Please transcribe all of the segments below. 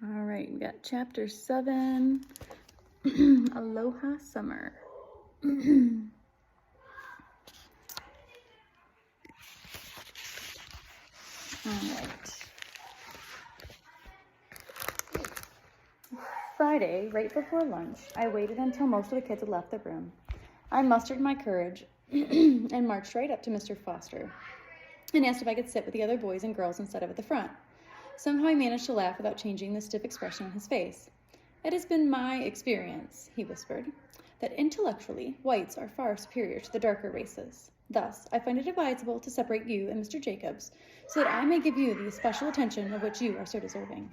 All right, we got chapter 7, Aloha Summer. All right. Friday, right before lunch, I waited until most of the kids had left the room. I mustered my courage and marched right up to Mr. Foster and asked if I could sit with the other boys and girls instead of at the front. Somehow I managed to laugh without changing the stiff expression on his face. "It has been my experience," he whispered, "that intellectually whites are far superior to the darker races. Thus, I find it advisable to separate you and Mr. Jacobs so that I may give you the especial attention of which you are so deserving."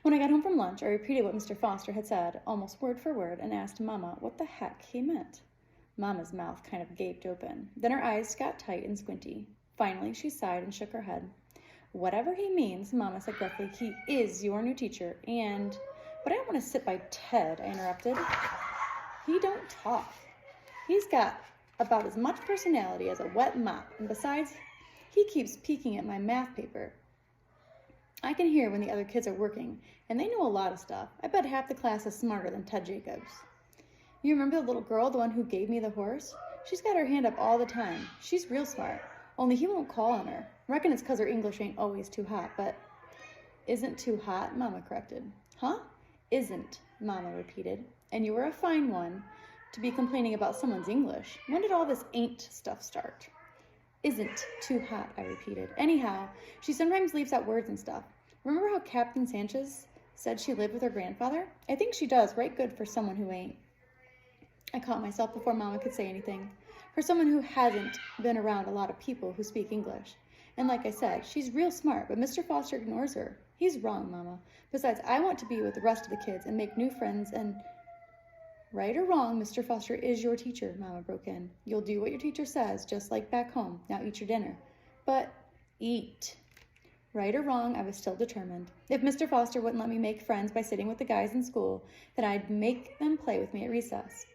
When I got home from lunch, I repeated what Mr. Foster had said, almost word for word, and asked Mama what the heck he meant. Mama's mouth kind of gaped open. Then her eyes got tight and squinty. Finally, she sighed and shook her head. "Whatever he means," Mama said gruffly, "he is your new teacher, and—" "But I don't want to sit by Ted," I interrupted. "He don't talk. He's got about as much personality as a wet mop, and besides, he keeps peeking at my math paper. I can hear when the other kids are working, and they know a lot of stuff. I bet half the class is smarter than Ted Jacobs. You remember the little girl, the one who gave me the horse? She's got her hand up all the time. She's real smart, only he won't call on her. Reckon it's 'cause her English ain't always too hot, but—" "Isn't too hot," Mama corrected. "Huh? Isn't," Mama repeated. "And you were a fine one to be complaining about someone's English. When did all this ain't stuff start?" "Isn't too hot," I repeated. "Anyhow, she sometimes leaves out words and stuff. Remember how Captain Sanchez said she lived with her grandfather? I think she does right good for someone who ain't—" I caught myself before Mama could say anything. "For someone who hasn't been around a lot of people who speak English. And like I said, she's real smart, but Mr. Foster ignores her. He's wrong, Mama. Besides, I want to be with the rest of the kids and make new friends and—" "Right or wrong, Mr. Foster is your teacher," Mama broke in. "You'll do what your teacher says, just like back home. Now eat your dinner." "But—" "Eat." Right or wrong, I was still determined. If Mr. Foster wouldn't let me make friends by sitting with the guys in school, then I'd make them play with me at recess.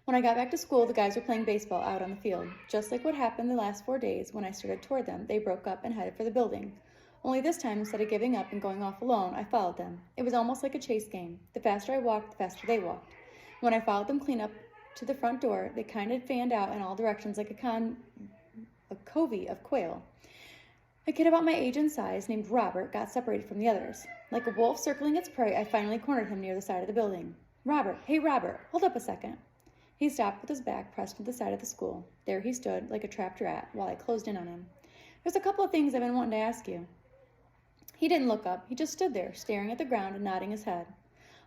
When I got back to school, the guys were playing baseball out on the field. Just like what happened the last 4 days, when I started toward them, they broke up and headed for the building. Only this time, instead of giving up and going off alone, I followed them. It was almost like a chase game. The faster I walked, the faster they walked. When I followed them clean up to the front door, they kind of fanned out in all directions like a covey of quail. A kid about my age and size, named Robert, got separated from the others. Like a wolf circling its prey, I finally cornered him near the side of the building. "Robert, hey Robert, hold up a second." He stopped with his back pressed to the side of the school. There he stood, like a trapped rat, while I closed in on him. "There's a couple of things I've been wanting to ask you." He didn't look up. He just stood there, staring at the ground and nodding his head.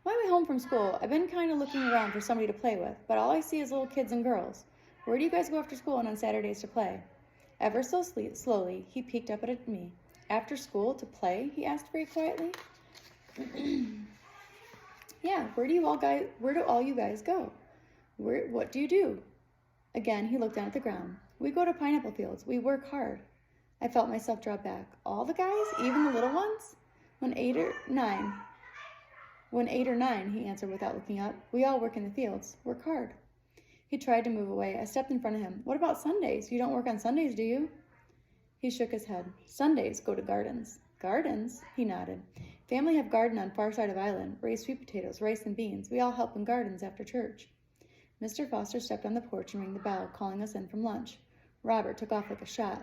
"On my way home from school, I've been kind of looking around for somebody to play with, but all I see is little kids and girls. Where do you guys go after school and on Saturdays to play?" Ever so slowly, he peeked up at me. "After school, to play?" he asked very quietly. "Yeah, where do all you guys go? What do you do?" Again, he looked down at the ground. "We go to pineapple fields. We work hard." I felt myself draw back. "All the guys? Even the little ones?" When eight or nine, he answered without looking up. "We all work in the fields. Work hard." He tried to move away. I stepped in front of him. "What about Sundays? You don't work on Sundays, do you?" He shook his head. "Sundays go to gardens." "Gardens?" He nodded. "Family have garden on far side of island. Raise sweet potatoes, rice, and beans. We all help in gardens after church." Mr. Foster stepped on the porch and rang the bell, calling us in from lunch. Robert took off like a shot.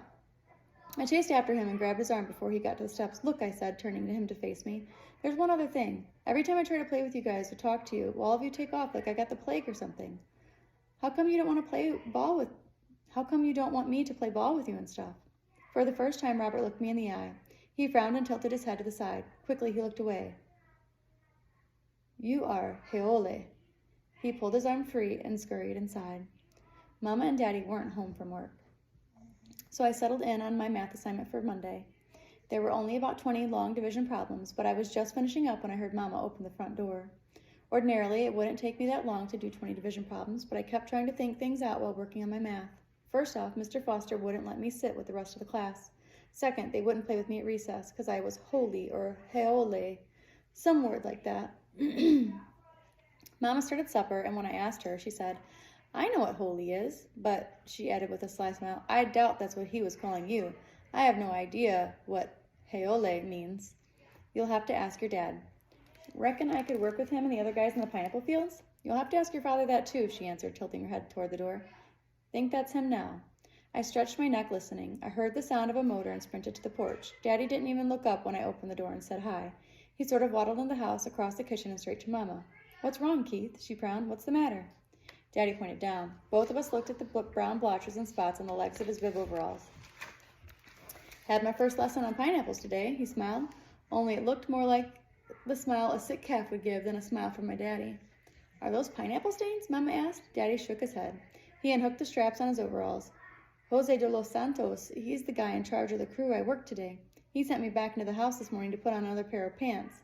I chased after him and grabbed his arm before he got to the steps. "Look," I said, turning to him to face me. "There's one other thing. Every time I try to play with you guys or talk to you, all of you take off like I got the plague or something. How come you don't want me to play ball with you and stuff?" For the first time, Robert looked me in the eye. He frowned and tilted his head to the side. Quickly, he looked away. "You are Heole." He pulled his arm free and scurried inside. Mama and Daddy weren't home from work, so I settled in on my math assignment for Monday. There were only about 20 long division problems, but I was just finishing up when I heard Mama open the front door. Ordinarily, it wouldn't take me that long to do 20 division problems, but I kept trying to think things out while working on my math. First off, Mr. Foster wouldn't let me sit with the rest of the class. Second, they wouldn't play with me at recess because I was holy or heole, some word like that. Mama started supper, and when I asked her, she said, "I know what holy is," but she added with a sly smile, "I doubt that's what he was calling you. I have no idea what Heole means, you'll have to ask your dad. Reckon I could work with him and the other guys in the pineapple fields? You'll have to ask your father that too, she answered, tilting her head toward the door. Think that's him now. I stretched my neck listening. I heard the sound of a motor and sprinted to the porch. Daddy didn't even look up when I opened the door and said hi. He sort of waddled into the house, across the kitchen, and straight to Mama. What's wrong, Keith? She frowned. What's the matter? Daddy pointed down. Both of us looked at the brown blotches and spots on the legs of his bib overalls. Had my first lesson on pineapples today, he smiled, only it looked more like the smile a sick calf would give than a smile from my daddy. Are those pineapple stains? Mama asked. Daddy shook his head. He unhooked the straps on his overalls. Jose de los Santos, he's the guy in charge of the crew I worked today. He sent me back into the house this morning to put on another pair of pants.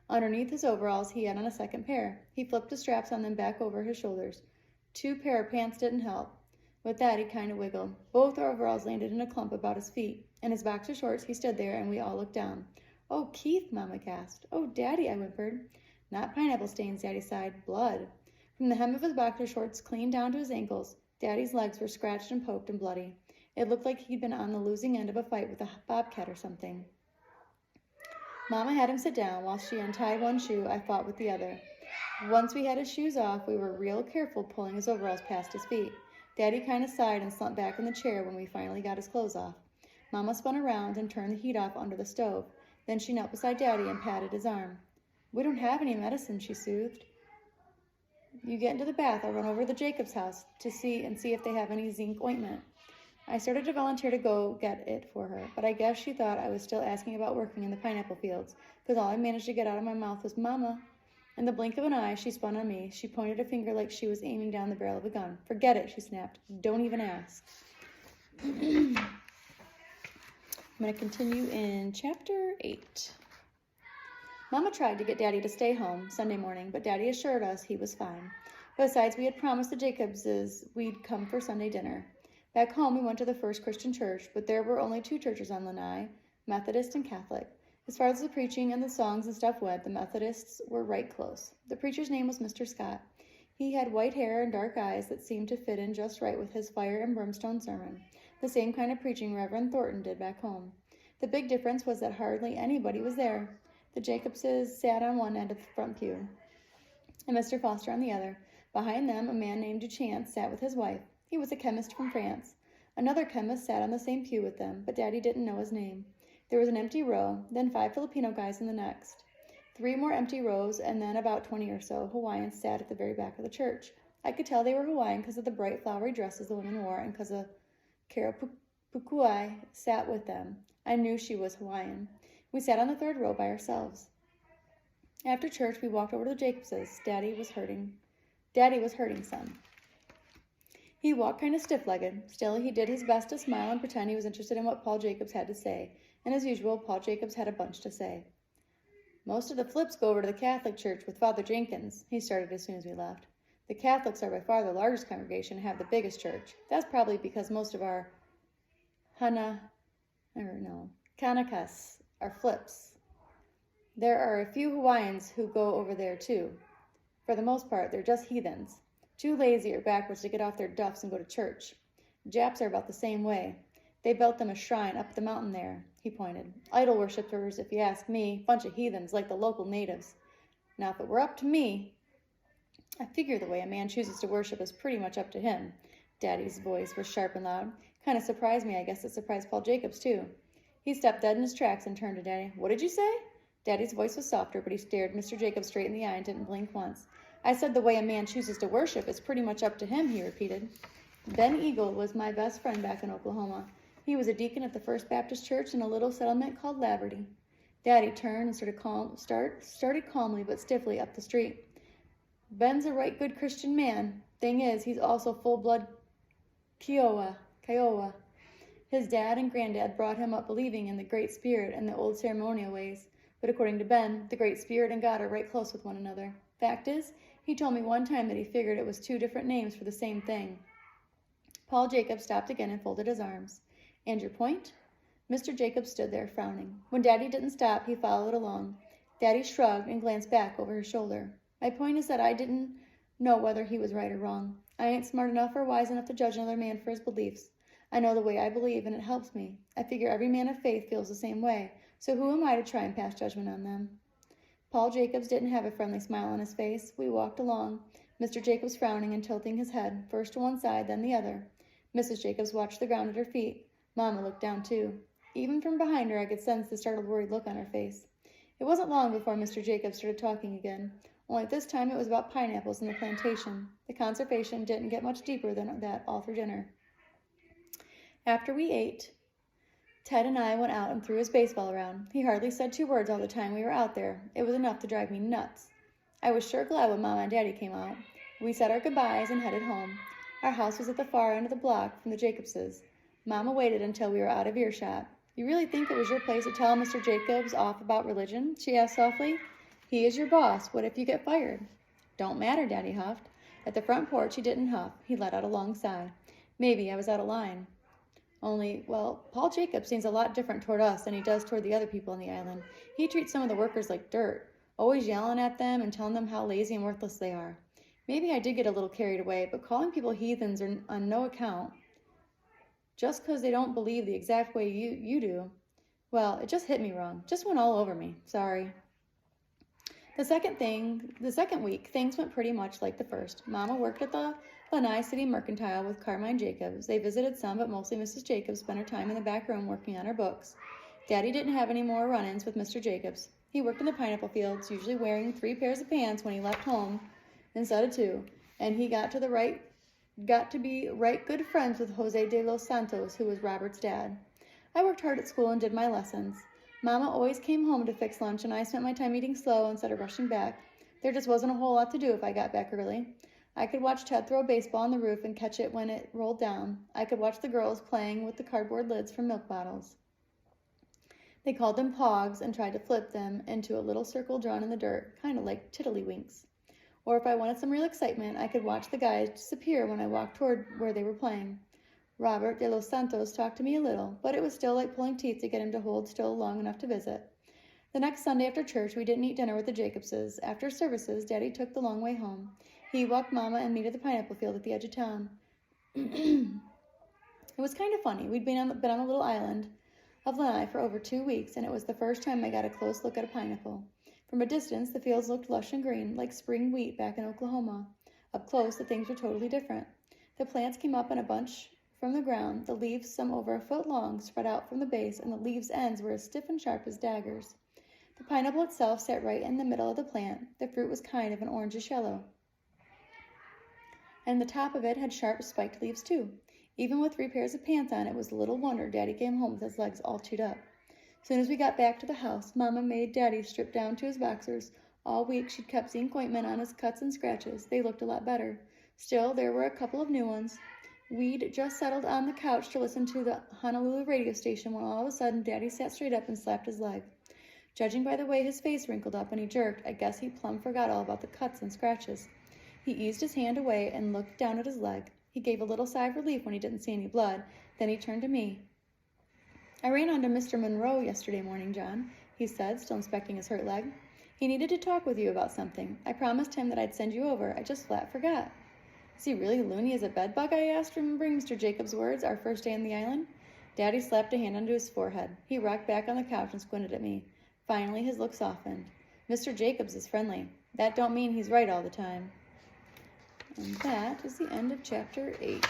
Underneath his overalls, he had on a second pair. He flipped the straps on them back over his shoulders. 2 pair of pants didn't help. With that, he kind of wiggled. Both overalls landed in a clump about his feet. In his boxer shorts, he stood there, and we all looked down. Oh, Keith, Mama gasped. Oh, Daddy, I whimpered. Not pineapple stains, Daddy sighed. Blood. From the hem of his boxer shorts clean down to his ankles, Daddy's legs were scratched and poked and bloody. It looked like he'd been on the losing end of a fight with a bobcat or something. Mama had him sit down. While she untied one shoe, I fought with the other. Once we had his shoes off, we were real careful pulling his overalls past his feet. Daddy kind of sighed and slumped back in the chair when we finally got his clothes off. Mama spun around and turned the heat off under the stove. Then she knelt beside Daddy and patted his arm. We don't have any medicine, she soothed. You get into the bath. I'll run over to the Jacobs house to see if they have any zinc ointment. I started to volunteer to go get it for her, but I guess she thought I was still asking about working in the pineapple fields, because all I managed to get out of my mouth was, Mama. In the blink of an eye, she spun on me. She pointed a finger like she was aiming down the barrel of a gun. Forget it, she snapped. Don't even ask. I'm going to continue in chapter 8. Mama tried to get Daddy to stay home Sunday morning, but Daddy assured us he was fine. Besides, we had promised the Jacobses we'd come for Sunday dinner. Back home, we went to the First Christian Church, but there were only 2 churches on Lanai, Methodist and Catholic. As far as the preaching and the songs and stuff went, the Methodists were right close. The preacher's name was Mr. Scott. He had white hair and dark eyes that seemed to fit in just right with his fire and brimstone sermon, the same kind of preaching Reverend Thornton did back home. The big difference was that hardly anybody was there. The Jacobses sat on one end of the front pew, and Mr. Foster on the other. Behind them, a man named Duchance sat with his wife. He was a chemist from France. Another chemist sat on the same pew with them, but Daddy didn't know his name. There was an empty row, then 5 Filipino guys in the next. 3 more empty rows, and then about 20 or so Hawaiians sat at the very back of the church. I could tell they were Hawaiian because of the bright flowery dresses the women wore and because Karapukuai sat with them. I knew she was Hawaiian. We sat on the 3rd row by ourselves. After church, we walked over to the Jacobses. Daddy was hurting some. He walked kind of stiff-legged. Still, he did his best to smile and pretend he was interested in what Paul Jacobs had to say. And as usual, Paul Jacobs had a bunch to say. Most of the flips go over to the Catholic Church with Father Jenkins, he started as soon as we left. The Catholics are by far the largest congregation and have the biggest church. That's probably because most of our Kanakas are flips. There are a few Hawaiians who go over there too. For the most part, they're just heathens. Too lazy or backwards to get off their duffs and go to church. Japs are about the same way. They built them a shrine up the mountain there, he pointed. Idol worshippers, if you ask me, bunch of heathens like the local natives. Now, if it were up to me, I figure the way a man chooses to worship is pretty much up to him. Daddy's voice was sharp and loud. Kind of surprised me. I guess it surprised Paul Jacobs, too. He stepped dead in his tracks and turned to Daddy. What did you say? Daddy's voice was softer, but he stared Mr. Jacobs straight in the eye and didn't blink once. I said the way a man chooses to worship is pretty much up to him, he repeated. Ben Eagle was my best friend back in Oklahoma. He was a deacon at the First Baptist Church in a little settlement called Laverty. Daddy turned and started calmly but stiffly up the street. Ben's a right good Christian man. Thing is, he's also full-blood Kiowa. His dad and granddad brought him up believing in the Great Spirit and the old ceremonial ways. But according to Ben, the Great Spirit and God are right close with one another. Fact is, he told me one time that he figured it was 2 different names for the same thing. Paul Jacobs stopped again and folded his arms. And your point? Mr. Jacobs stood there, frowning. When Daddy didn't stop, he followed along. Daddy shrugged and glanced back over his shoulder. My point is that I didn't know whether he was right or wrong. I ain't smart enough or wise enough to judge another man for his beliefs. I know the way I believe, and it helps me. I figure every man of faith feels the same way, so who am I to try and pass judgment on them? Paul Jacobs didn't have a friendly smile on his face. We walked along, Mr. Jacobs frowning and tilting his head, first to one side, then the other. Mrs. Jacobs watched the ground at her feet. Mama looked down, too. Even from behind her, I could sense the startled, worried look on her face. It wasn't long before Mr. Jacobs started talking again, only this time it was about pineapples and the plantation. The conversation didn't get much deeper than that all through dinner. After we ate, Ted and I went out and threw his baseball around. He hardly said 2 words all the time we were out there. It was enough to drive me nuts. I was sure glad when Mama and Daddy came out. We said our goodbyes and headed home. Our house was at the far end of the block from the Jacobses. Mama waited until we were out of earshot. You really think it was your place to tell Mr. Jacobs off about religion? She asked softly. He is your boss. What if you get fired? Don't matter, Daddy huffed. At the front porch, he didn't huff. He let out a long sigh. Maybe I was out of line. Only, well, Paul Jacobs seems a lot different toward us than he does toward the other people on the island. He treats some of the workers like dirt, always yelling at them and telling them how lazy and worthless they are. Maybe I did get a little carried away, but calling people heathens are on no account, just because they don't believe the exact way you do, well, it just hit me wrong. Just went all over me. Sorry. The second week, things went pretty much like the first. Mama worked at the Lanai City Mercantile with Carmine Jacobs. They visited some, but mostly Mrs. Jacobs spent her time in the back room working on her books. Daddy didn't have any more run-ins with Mr. Jacobs. He worked in the pineapple fields, usually wearing 3 pairs of pants when he left home, instead of 2, and he got to be right good friends with Jose de los Santos, who was Robert's dad. I worked hard at school and did my lessons. Mama always came home to fix lunch, and I spent my time eating slow instead of rushing back. There just wasn't a whole lot to do if I got back early. I could watch Ted throw a baseball on the roof and catch it when it rolled down. I could watch the girls playing with the cardboard lids from milk bottles. They called them pogs and tried to flip them into a little circle drawn in the dirt, kind of like tiddlywinks. Or if I wanted some real excitement, I could watch the guys disappear when I walked toward where they were playing. Robert de los Santos talked to me a little, but it was still like pulling teeth to get him to hold still long enough to visit. The next Sunday after church, we didn't eat dinner with the Jacobses. After services, Daddy took the long way home. He walked Mama and me to the pineapple field at the edge of town. It was kind of funny. We'd been on a little island of Lanai for over 2 weeks, and it was the first time I got a close look at a pineapple. From a distance, the fields looked lush and green, like spring wheat back in Oklahoma. Up close, the things were totally different. The plants came up in a bunch from the ground, the leaves, some over a foot long, spread out from the base, and the leaves' ends were as stiff and sharp as daggers. The pineapple itself sat right in the middle of the plant. The fruit was kind of an orangish yellow, and the top of it had sharp, spiked leaves, too. Even with 3 pairs of pants on, it was little wonder Daddy came home with his legs all chewed up. Soon as we got back to the house, Mama made Daddy strip down to his boxers. All week, she'd kept zinc ointment on his cuts and scratches. They looked a lot better. Still, there were a couple of new ones. We'd just settled on the couch to listen to the Honolulu radio station when all of a sudden Daddy sat straight up and slapped his leg. Judging by the way his face wrinkled up when he jerked, I guess he plumb forgot all about the cuts and scratches. He eased his hand away and looked down at his leg. He gave a little sigh of relief when he didn't see any blood. Then he turned to me. I ran onto Mr. Monroe yesterday morning, John, he said, still inspecting his hurt leg. He needed to talk with you about something. I promised him that I'd send you over. I just flat forgot. Is he really loony as a bedbug? I asked, remembering Mr. Jacobs' words, our first day on the island. Daddy slapped a hand onto his forehead. He rocked back on the couch and squinted at me. Finally, his look softened. Mr. Jacobs is friendly. That don't mean he's right all the time. And that is the end of chapter 8.